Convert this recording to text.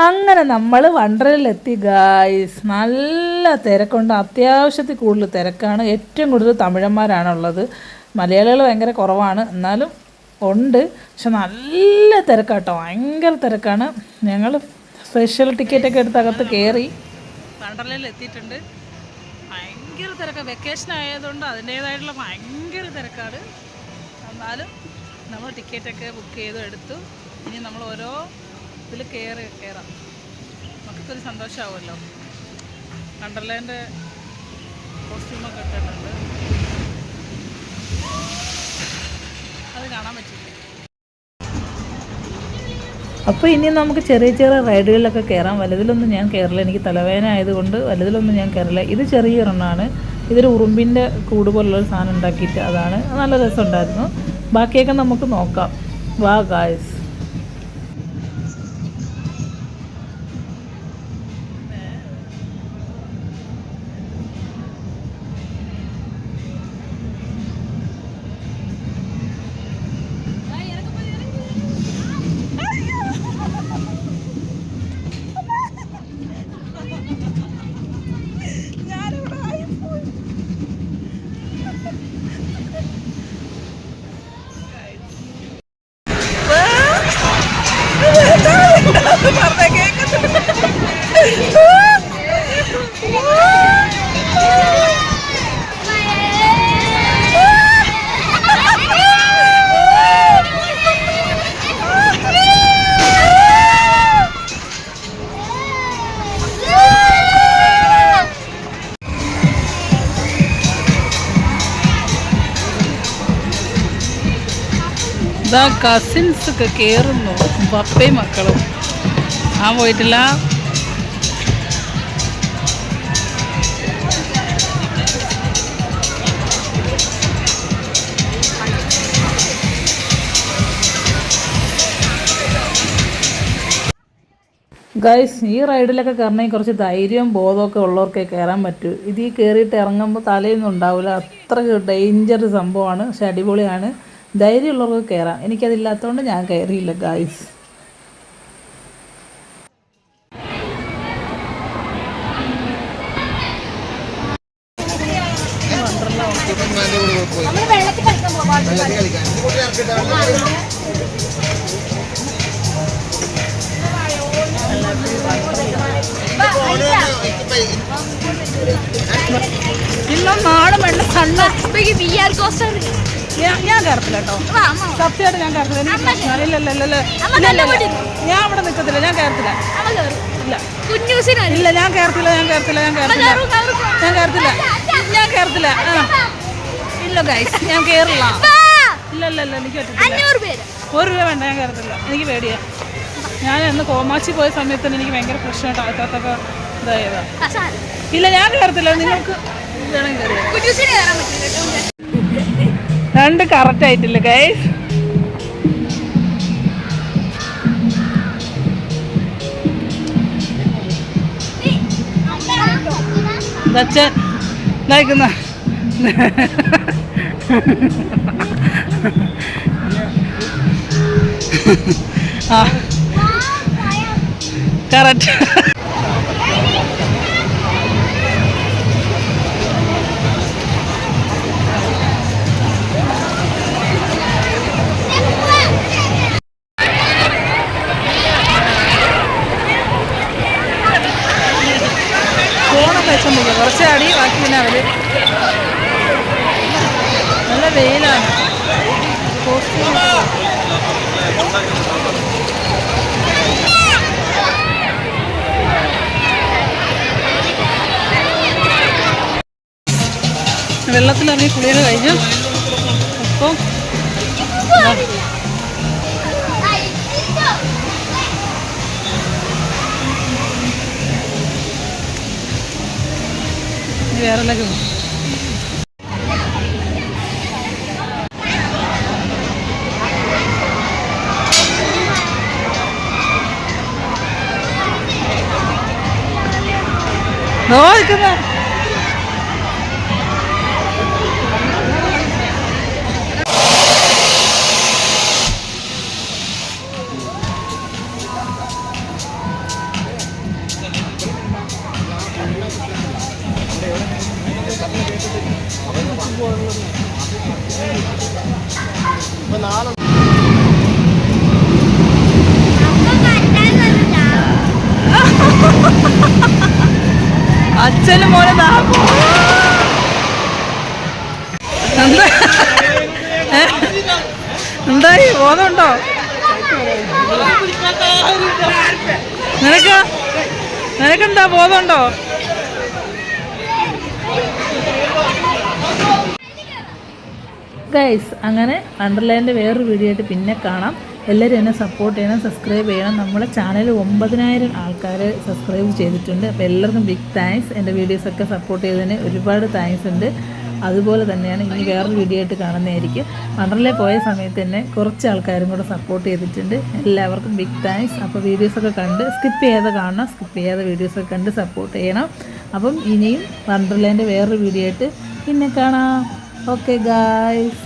അങ്ങനെ നമ്മൾ വണ്ടർലയിലെത്തി ഗായ്സ്. നല്ല തിരക്കുണ്ട്, അത്യാവശ്യത്തിൽ കൂടുതൽ തിരക്കാണ്. ഏറ്റവും കൂടുതൽ തമിഴന്മാരാണുള്ളത്, മലയാളികൾ ഭയങ്കര കുറവാണ്, എന്നാലും ഉണ്ട്. പക്ഷെ നല്ല തിരക്കാട്ടോ, ഭയങ്കര തിരക്കാണ്. ഞങ്ങൾ സ്പെഷ്യൽ ടിക്കറ്റൊക്കെ എടുത്ത് അകത്ത് കയറി വണ്ടർലയിൽ എത്തിയിട്ടുണ്ട്. ഭയങ്കര തിരക്കാണ്, വെക്കേഷൻ ആയതുകൊണ്ട് അതിൻ്റേതായിട്ടുള്ള ഭയങ്കര തിരക്കാണ്. എന്നാലും നമ്മൾ ടിക്കറ്റൊക്കെ ബുക്ക് ചെയ്ത് എടുത്തു. ഇനി നമ്മൾ ഓരോ ഇതിൽ കയറാം, നമുക്കൊരു സന്തോഷമാവുമല്ലോ. വണ്ടർലാൻ്റെ കോസ്റ്റ്യൂമൊക്കെ ഇട്ടിട്ടുണ്ട്, അത് കാണാൻ പറ്റില്ല. അപ്പോൾ ഇനി നമുക്ക് ചെറിയ ചെറിയ റൈഡുകളിലൊക്കെ കയറാം. വലുതിലൊന്നും ഞാൻ കയറില്ല, എനിക്ക് തലവേദന ആയതുകൊണ്ട് വലുതിലൊന്നും ഞാൻ കയറില്ല. ഇത് ചെറിയൊരെണ്ണമാണ്, ഇതൊരു ഉറുമ്പിൻ്റെ കൂട് പോലുള്ളൊരു സാധനം ഉണ്ടാക്കിയിട്ട് അതാണ്, നല്ല രസമുണ്ടായിരുന്നു. ബാക്കിയൊക്കെ നമുക്ക് നോക്കാം. വാ ഗായ്സ്. ഇതാ കസിൻസൊക്കെ കയറുന്നു, പപ്പയും മക്കളും. പോയിട്ടില്ല. ഗൈസ്, ഈ റൈഡിലൊക്കെ കയറണമെങ്കിൽ കുറച്ച് ധൈര്യവും ബോധമൊക്കെ ഉള്ളവർക്കേ കയറാൻ പറ്റൂ. ഇതിൽ കയറിയിട്ട് ഇറങ്ങുമ്പോൾ തലയൊന്നും ഉണ്ടാവില്ല, അത്ര ഡേഞ്ചർ സംഭവമാണ്. പക്ഷെ അടിപൊളിയാണ്, ധൈര്യമുള്ളവർക്ക് കയറാം. എനിക്കതില്ലാത്തതുകൊണ്ട് ഞാൻ കയറിയില്ല ഗൈസ്. ഇന്നും നാളും വെള്ളം കണ്ണു ഞാൻ കയറത്തില്ല കേട്ടോ, സത്യമായിട്ട് ഞാൻ കയറത്തില്ല. ഞാൻ അവിടെ നിൽക്കത്തില്ല, ഞാൻ കയറത്തില്ല. ഇല്ല ഞാൻ കയറത്തില്ല. ഇല്ല ഗൈസ്, ഞാൻ കയറില്ല. ഇല്ല എനിക്ക് പറ്റില്ല. 1 രൂപ വേണ്ട, ഞാൻ കയറത്തില്ല. എനിക്ക് പേടിയാ. ഞാൻ അന്ന് കോമാച്ചി പോയ സമയത്ത് എനിക്ക് ഭയങ്കര പ്രശ്നമായിട്ട് അകത്തൊക്കെ ഇതായതാ. ഇല്ല ഞാൻ കയറത്തില്ല, നിങ്ങൾക്ക് രണ്ട് കറക്റ്റ് ആയിട്ടില്ല ഗൈസ്. അച്ഛൻ ഇതാക്കുന്ന കറക്റ്റ്. കുറച്ച് അടി ബാക്കി പിന്നെ അവര് നല്ല വെയിലാണ്. വെള്ളത്തിലിറങ്ങി കുളിയൊക്കെ കഴിഞ്ഞു. അപ്പം വേറെ പോകും. നോക്കുന്ന അച്ഛനും മോനെ എന്തായി ബോധമുണ്ടോ നിനക്കെന്താ ബോധമുണ്ടോ? ഗൈസ്, അങ്ങനെ വണ്ടർലാൻഡ് വേറൊരു വീഡിയോ ആയിട്ട് പിന്നെ കാണാം. എല്ലാവരും എന്നെ സപ്പോർട്ട് ചെയ്യണം, സബ്സ്ക്രൈബ് ചെയ്യണം. നമ്മളെ ചാനൽ 9000 ആൾക്കാർ സബ്സ്ക്രൈബ് ചെയ്തിട്ടുണ്ട്. അപ്പോൾ എല്ലാവർക്കും ബിഗ് താങ്ക്സ്. എൻ്റെ വീഡിയോസൊക്കെ സപ്പോർട്ട് ചെയ്തതിന് ഒരുപാട് താങ്ക്സ് ഉണ്ട്. അതുപോലെ തന്നെയാണ് ഇനി വേറൊരു വീഡിയോ ആയിട്ട് കാണുന്നതായിരിക്കും. വണ്ടർലയിൽ പോയ സമയത്ത് തന്നെ കുറച്ച് ആൾക്കാരും കൂടെ സപ്പോർട്ട് ചെയ്തിട്ടുണ്ട്. എല്ലാവർക്കും ബിഗ് താങ്ക്സ്. അപ്പോൾ വീഡിയോസൊക്കെ കണ്ട് സ്കിപ്പ് ചെയ്യാതെ കാണണം, സ്കിപ്പ് ചെയ്യാതെ വീഡിയോസൊക്കെ കണ്ട് സപ്പോർട്ട് ചെയ്യണം. അപ്പം ഇനിയും വണ്ടർലാൻഡ് വേറൊരു വീഡിയോ ആയിട്ട് പിന്നെ കാണാം. Okay guys.